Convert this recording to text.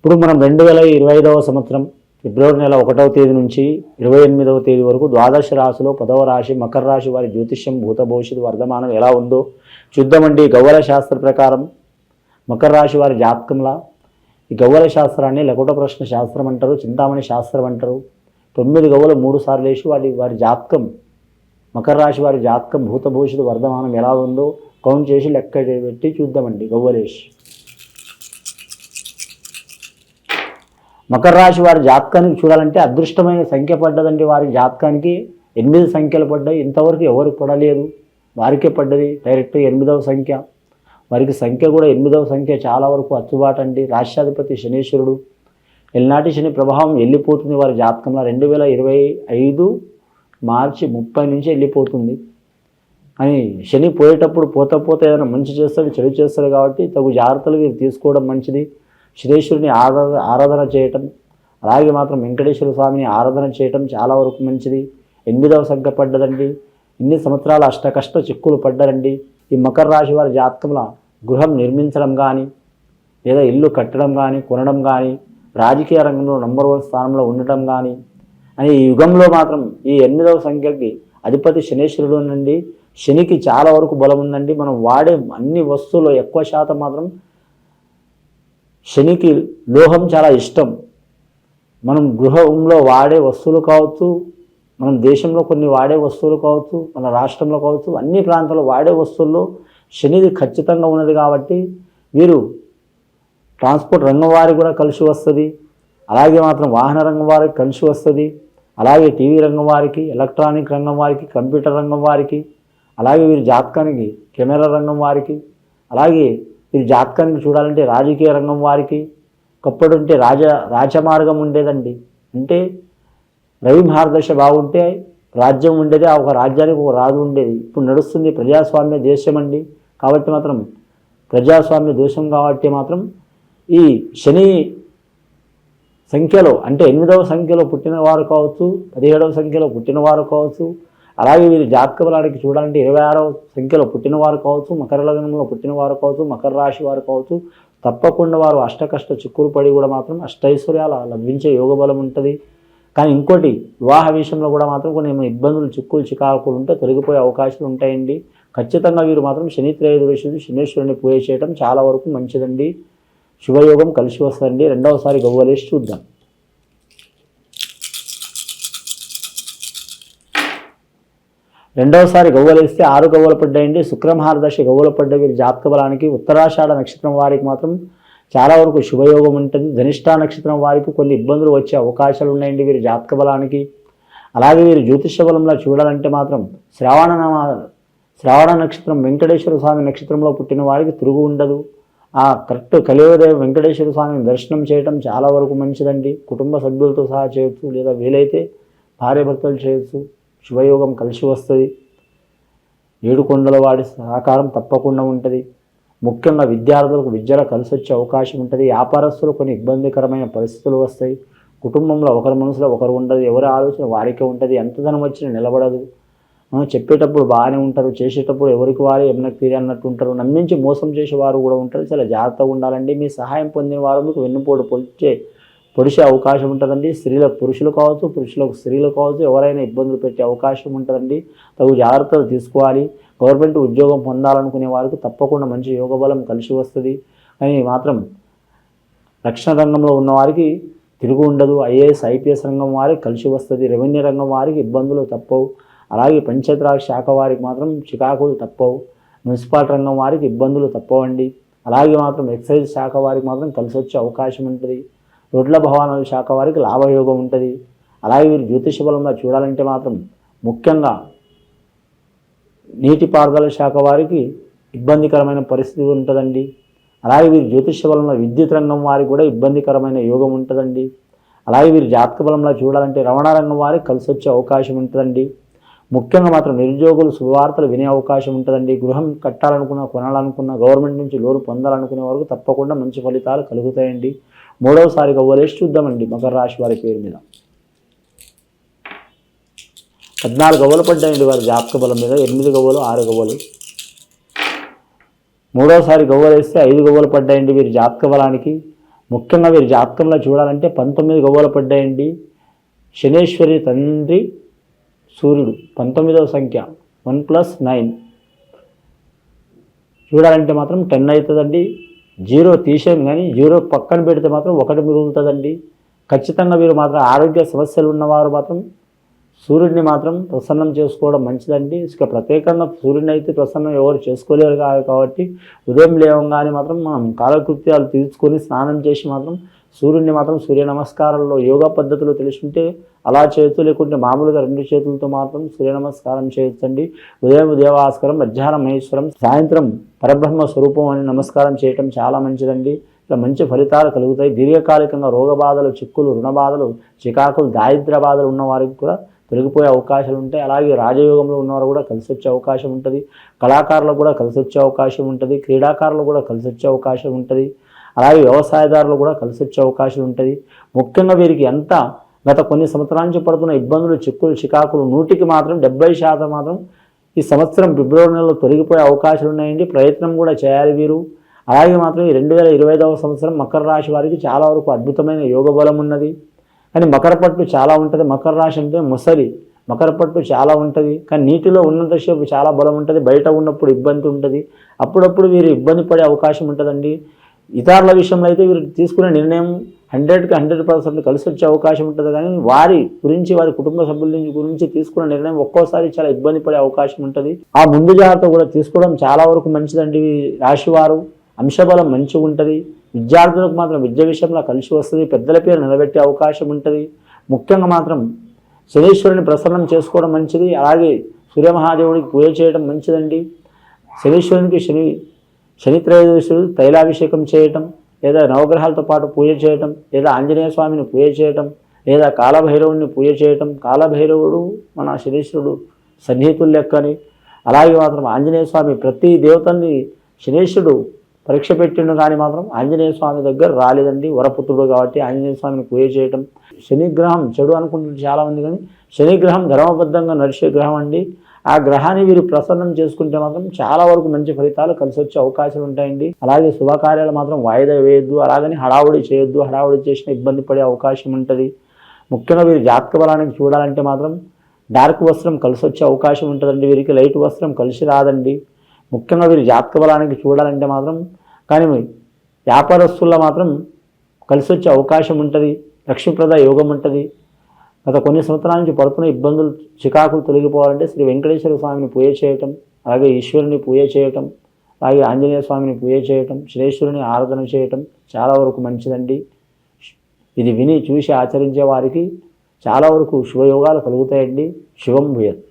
ఇప్పుడు మనం 2025వ సంవత్సరం ఫిబ్రవరి నెల 1వ తేదీ నుంచి 28వ తేదీ వరకు ద్వాదశ రాశిలో 10వ రాశి మకర రాశి వారి జ్యోతిష్యం భూత భవిష్యత్తు వర్ధమానం ఎలా ఉందో చూద్దామండి. గవ్వల శాస్త్ర ప్రకారం మకర రాశి వారి జాతకంలా ఈ గవ్వల శాస్త్రాన్ని లకుట ప్రశ్న శాస్త్రం అంటారు, చింతామణి శాస్త్రం అంటారు. 9 గవ్వలు 3 సార్లు వేసి వారి జాతకం మకర రాశి వారి జాతకం భూత భవిష్యత్తు వర్ధమానం ఎలా ఉందో కౌంట్ చేసి లెక్క పెట్టి చూద్దామండి. గవ్వలేసి మకర రాశి వారి జాతకానికి చూడాలంటే అదృష్టమైన సంఖ్య పడ్డదండి. వారి జాతకానికి 8 సంఖ్యలు పడ్డాయి. ఇంతవరకు ఎవరికి పడలేదు, వారికే పడ్డది డైరెక్ట్ 8వ సంఖ్య. వారికి సంఖ్య కూడా 8వ సంఖ్య చాలా వరకు అచ్చుబాటు అండి. రాష్ట్రాధిపతి శనీశ్వరుడు ఎల్నాటి శని ప్రభావం వెళ్ళిపోతుంది వారి జాతకంలో. 2025 మార్చి 30 నుంచి వెళ్ళిపోతుంది అని శని పోయేటప్పుడు పోతే ఏదైనా మంచి చేస్తాడు చెడు చేస్తాడు కాబట్టి తగు జాగ్రత్తలు వీరు తీసుకోవడం మంచిది. శనేశ్వరుని ఆరాధన చేయటం, అలాగే మాత్రం వెంకటేశ్వర స్వామిని ఆరాధన చేయటం చాలా వరకు మంచిది. 8వ సంఖ్య పడ్డదండి. ఇన్ని సంవత్సరాల అష్టకష్ట చిక్కులు పడ్డారండి. ఈ మకర రాశి వారి జాతకంలో గృహం నిర్మించడం కానీ లేదా ఇల్లు కట్టడం కానీ కొనడం కానీ రాజకీయ రంగంలో నంబర్ 1 స్థానంలో ఉండటం కానీ అని ఈ యుగంలో మాత్రం ఈ 8వ సంఖ్యకి అధిపతి శనేశ్వరుడు నుండి శనికి చాలా వరకు బలం ఉందండి. మనం వాడే అన్ని వస్తువులు ఎక్కువ శాతం మాత్రం శనికి లోహం చాలా ఇష్టం. మనం గృహంలో వాడే వస్తువులు కావచ్చు, మనం దేశంలో కొన్ని వాడే వస్తువులు కావచ్చు, మన రాష్ట్రంలో కావచ్చు, అన్ని ప్రాంతాల్లో వాడే వస్తువుల్లో శనిది ఖచ్చితంగా ఉన్నది కాబట్టి వీరు ట్రాన్స్పోర్ట్ రంగం వారికి కూడా కలిసి వస్తుంది. అలాగే మాత్రం వాహన రంగం వారికి కలిసి వస్తుంది. అలాగే టీవీ రంగం వారికి, ఎలక్ట్రానిక్ రంగం వారికి, కంప్యూటర్ రంగం వారికి, అలాగే వీరి జాతకానికి కెమెరా రంగం వారికి, అలాగే వీరి జాతకానికి చూడాలంటే రాజకీయ రంగం వారికి ఒకప్పుడు ఉంటే రాజమార్గం ఉండేదండి. అంటే రవి మహారదశ బాగుంటే రాజ్యం ఉండేది, ఆ ఒక రాజ్యానికి ఒక రాజు ఉండేది. ఇప్పుడు నడుస్తుంది ప్రజాస్వామ్య దేశం అండి. కాబట్టి మాత్రం ప్రజాస్వామ్య దేశం కాబట్టి మాత్రం ఈ శని సంఖ్యలో అంటే 8వ సంఖ్యలో పుట్టినవారు కావచ్చు, 17వ సంఖ్యలో పుట్టినవారు కావచ్చు, అలాగే వీరి జాతక బలానికి చూడాలంటే 26వ సంఖ్యలో పుట్టినవారు కావచ్చు, మకర లగ్నంలో పుట్టినవారు కావచ్చు, మకర రాశి వారు కావచ్చు, తప్పకుండా వారు అష్టకష్ట చిక్కులు పడి కూడా మాత్రం అష్టైశ్వర్యాలు లభించే యోగ బలం ఉంటుంది. కానీ ఇంకోటి వివాహ విషయంలో కూడా మాత్రం కొన్ని ఇబ్బందులు చిక్కులు చికాకులు ఉంటే తొలగిపోయే అవకాశాలు ఉంటాయండి. ఖచ్చితంగా వీరు మాత్రం శని త్రయోదశి శనేశ్వరుని పూజ చేయడం చాలా వరకు మంచిదండి. శుభయోగం కలిసి వస్తుందండి. రెండవసారి గవ్వలేసి చూద్దాం. రెండవసారి గవ్వలేస్తే 6 గవ్వలు పడ్డాయండి. శుక్రమహారదశ గవ్వలు పడ్డ వీరి జాతక బలానికి ఉత్తరాషాఢ నక్షత్రం వారికి మాత్రం చాలా వరకు శుభయోగం ఉంటుంది. ధనిష్ఠా నక్షత్రం వారికి కొన్ని ఇబ్బందులు వచ్చే అవకాశాలు ఉన్నాయండి వీరి జాతక బలానికి. అలాగే వీరి జ్యోతిష బలంలో చూడాలంటే మాత్రం శ్రావణ నక్షత్రం వెంకటేశ్వర స్వామి నక్షత్రంలో పుట్టిన వారికి తిరుగు ఉండదు. ఆ కరెక్ట్ కలియుగదేవ వెంకటేశ్వర స్వామిని దర్శనం చేయడం చాలా వరకు మంచిదండి. కుటుంబ సభ్యులతో సహా చేయొచ్చు, లేదా వీలైతే భార్యాభర్తలు చేయొచ్చు. శుభయోగం కలిసి వస్తుంది. 7 కొండల వాడి సహకారం తప్పకుండా ఉంటుంది. ముఖ్యంగా విద్యార్థులకు విద్యలో కలిసి వచ్చే అవకాశం ఉంటుంది. వ్యాపారస్తులు కొన్ని ఇబ్బందికరమైన పరిస్థితులు వస్తాయి. కుటుంబంలో ఒకరి మనసులో ఒకరు ఉండదు, ఎవరి ఆలోచన వారికే ఉంటుంది. ఎంత ధనం వచ్చినా నిలబడదు. చెప్పేటప్పుడు బాగానే ఉంటారు, చేసేటప్పుడు ఎవరికి వారే ఏమైనా తీరే అన్నట్టు ఉంటారు. నమ్మించి మోసం చేసేవారు కూడా ఉంటారు. చాలా జాగ్రత్తగా ఉండాలండి. మీ సహాయం పొందిన వారు మీకు వెన్నుపోటు పొడిచే అవకాశం ఉంటుందండి. స్త్రీలకు పురుషులు కావచ్చు, పురుషులకు స్త్రీలు కావచ్చు, ఎవరైనా ఇబ్బందులు పెట్టే అవకాశం ఉంటుందండి. తగు జాగ్రత్తలు తీసుకోవాలి. గవర్నమెంట్ ఉద్యోగం పొందాలనుకునే వారికి తప్పకుండా మంచి యోగ బలం కలిసి వస్తుంది. కానీ మాత్రం రక్షణ రంగంలో ఉన్న వారికి తిరుగు ఉండదు. ఐఏఎస్ ఐపీఎస్ రంగం వారికి కలిసి వస్తుంది. రెవెన్యూ రంగం వారికి ఇబ్బందులు తప్పవు. అలాగే పంచాయతీరాజ్ శాఖ వారికి మాత్రం చికాకులు తప్పవు. మున్సిపాలిటీ రంగం వారికి ఇబ్బందులు తప్పవండి. అలాగే మాత్రం ఎక్సైజ్ శాఖ వారికి మాత్రం కలిసి వచ్చే అవకాశం ఉంటుంది. రోడ్ల భవనాల శాఖ వారికి లాభయోగం ఉంటుంది. అలాగే వీరు జ్యోతిష బలంగా చూడాలంటే మాత్రం ముఖ్యంగా నీటిపారుదల శాఖ వారికి ఇబ్బందికరమైన పరిస్థితి ఉంటుందండి. అలాగే వీరు జ్యోతిష బలంలో విద్యుత్ రంగం వారికి కూడా ఇబ్బందికరమైన యోగం ఉంటుందండి. అలాగే వీరు జాతక బలంలో చూడాలంటే రవాణా రంగం వారికి కలిసి వచ్చే అవకాశం ఉంటుందండి. ముఖ్యంగా మాత్రం నిరుద్యోగులు శుభవార్తలు వినే అవకాశం ఉంటుందండి. గృహం కట్టాలనుకున్న, కొనాలనుకున్న, గవర్నమెంట్ నుంచి లోన్ పొందాలనుకునే వరకు తప్పకుండా మంచి ఫలితాలు కలుగుతాయండి. 3వసారి గవ్వలేసి చూద్దామండి మకర రాశి వారి పేరు మీద. 14 గవ్వలు పడ్డాయండి వారి జాతక బలం మీద. 8 గవ్వలు 6 గవ్వలు. 3వసారి గవ్వలేస్తే 5 గవ్వలు పడ్డాయండి వీరి జాతక బలానికి. ముఖ్యంగా వీరి జాతకంలో చూడాలంటే 19 గవ్వలు పడ్డాయండి. శనేశ్వరి తండ్రి సూర్యుడు 19వ సంఖ్య 1+9 చూడాలంటే మాత్రం 10 అవుతుందండి. 0 తీసేయం కానీ 0 పక్కన పెడితే మాత్రం 1 మిగులుతుందండి. ఖచ్చితంగా వీరు మాత్రం ఆరోగ్య సమస్యలు ఉన్నవారు మాత్రం సూర్యుడిని మాత్రం ప్రసన్నం చేసుకోవడం మంచిదండి. ఇక ప్రత్యేకంగా సూర్యుడిని అయితే ప్రసన్నం ఎవరు చేసుకోలేరు కాబట్టి ఉదయం లేవగానే మాత్రం మనం కాలకృత్యాలు తీసుకొని స్నానం చేసి మాత్రం సూర్యుడిని మాత్రం సూర్య నమస్కారాల్లో యోగా పద్ధతులు తెలుసుంటే అలా చేయొచ్చు, లేకుంటే మామూలుగా 2 చేతులతో మాత్రం సూర్య నమస్కారం చేయొచ్చండి. ఉదయం దేవాస్కరం, మధ్యాహ్నం మహేశ్వరం, సాయంత్రం పరబ్రహ్మ స్వరూపం అని నమస్కారం చేయటం చాలా మంచిదండి. ఇలా మంచి ఫలితాలు కలుగుతాయి. దీర్ఘకాలికంగా రోగ బాధలు, చిక్కులు, రుణ బాధలు, చికాకులు, దారిద్ర్య బాధలు ఉన్న వారికి కూడా తొలగిపోయే అవకాశాలు ఉంటాయి. అలాగే రాజయోగంలో ఉన్నవారు కూడా కలిసి వచ్చే అవకాశం ఉంటుంది. కళాకారులకు కూడా కలిసి వచ్చే అవకాశం ఉంటుంది. క్రీడాకారులు కూడా కలిసి వచ్చే అవకాశం ఉంటుంది. అలాగే వ్యవసాయదారులు కూడా కలిసి వచ్చే అవకాశం ఉంటుంది. ముఖ్యంగా వీరికి ఎంత గత కొన్ని సంవత్సరాల నుంచి పడుతున్న ఇబ్బందులు, చిక్కులు, చికాకులు 100కి మాత్రం 70% మాత్రం ఈ సంవత్సరం ఫిబ్రవరి నెలలో తొలగిపోయే అవకాశాలు ఉన్నాయండి. ప్రయత్నం కూడా చేయాలి వీరు. అలాగే మాత్రం ఈ 2025వ సంవత్సరం మకర రాశి వారికి చాలా వరకు అద్భుతమైన యోగ బలం ఉన్నది. కానీ మకర పట్టు చాలా ఉంటుంది. మకర రాశి అంటే ముసలి, మకర పట్టు చాలా ఉంటుంది. కానీ నీటిలో ఉన్నంతసేపు చాలా బలం ఉంటుంది. బయట ఉన్నప్పుడు ఇబ్బంది ఉంటుంది. అప్పుడప్పుడు వీరు ఇబ్బంది పడే అవకాశం ఉంటుందండి. ఇతరుల విషయంలో అయితే వీరు తీసుకునే నిర్ణయం 100కి 100% కలిసి వచ్చే అవకాశం ఉంటుంది. కానీ వారి గురించి, వారి కుటుంబ సభ్యుల గురించి తీసుకునే నిర్ణయం ఒక్కోసారి చాలా ఇబ్బంది పడే అవకాశం ఉంటుంది. ఆ ముందు జాగ్రత్త కూడా తీసుకోవడం చాలా వరకు మంచిదండి. రాశివారు అంశబలం మంచిగా ఉంటుంది. విద్యార్థులకు మాత్రం విద్య విషయంలో కలిసి వస్తుంది. పెద్దల పేరు నిలబెట్టే అవకాశం ఉంటుంది. ముఖ్యంగా మాత్రం శనీశ్వరుని ప్రసన్నం చేసుకోవడం మంచిది. అలాగే సూర్యమహాదేవుడికి పూజ చేయడం మంచిదండి. శనీశ్వరునికి శని త్రయోదశులు తైలాభిషేకం చేయటం, లేదా నవగ్రహాలతో పాటు పూజ చేయటం, లేదా ఆంజనేయ స్వామిని పూజ చేయటం, లేదా కాలభైరవుడిని పూజ చేయటం. కాలభైరవుడు మన శనీశ్వరుడు సన్నిహితులు లెక్కని. అలాగే మాత్రం ఆంజనేయ స్వామి ప్రతి దేవతల్ని శనీశ్వరుడు పరీక్ష పెట్టిండు కానీ మాత్రం ఆంజనేయ స్వామి దగ్గర రాలేదండి. వరపుత్రుడు కాబట్టి ఆంజనేయ స్వామిని పూజ చేయటం. శనిగ్రహం చెడు అనుకుంటుంటే చాలామంది, కానీ శనిగ్రహం ధర్మబద్ధంగా నడిచే గ్రహం అండి. ఆ గ్రహాన్ని వీరు ప్రసన్నం చేసుకుంటే మాత్రం చాలా వరకు మంచి ఫలితాలు కలిసి వచ్చే అవకాశాలు ఉంటాయండి. అలాగే శుభకార్యాలు మాత్రం వాయిదా వేయొద్దు. అలాగని హడావుడి చేయొద్దు. హడావుడి చేసిన ఇబ్బంది పడే అవకాశం ఉంటుంది. ముఖ్యంగా వీరు జాతక బలానికి చూడాలంటే మాత్రం డార్క్ వస్త్రం కలిసి వచ్చే అవకాశం ఉంటుందండి. వీరికి లైట్ వస్త్రం కలిసి రాదండి. ముఖ్యంగా వీరు జాతక బలానికి చూడాలంటే మాత్రం కానీ వ్యాపారస్తుల్లో మాత్రం కలిసి వచ్చే అవకాశం ఉంటుంది. లక్ష్మీప్రద యోగం ఉంటుంది. గత కొన్ని సంవత్సరాల నుంచి పడుతున్న ఇబ్బందులు, చికాకులు తొలగిపోవాలంటే శ్రీ వెంకటేశ్వర స్వామిని పూజ చేయటం, అలాగే ఈశ్వరుని పూజ చేయటం, అలాగే ఆంజనేయ స్వామిని పూజ చేయటం, శ్రేష్ఠుని ఆరాధన చేయటం చాలా వరకు మంచిదండి. ఇది విని చూసి ఆచరించే వారికి చాలా వరకు శుభయోగాలు కలుగుతాయండి. శుభం భూయత్.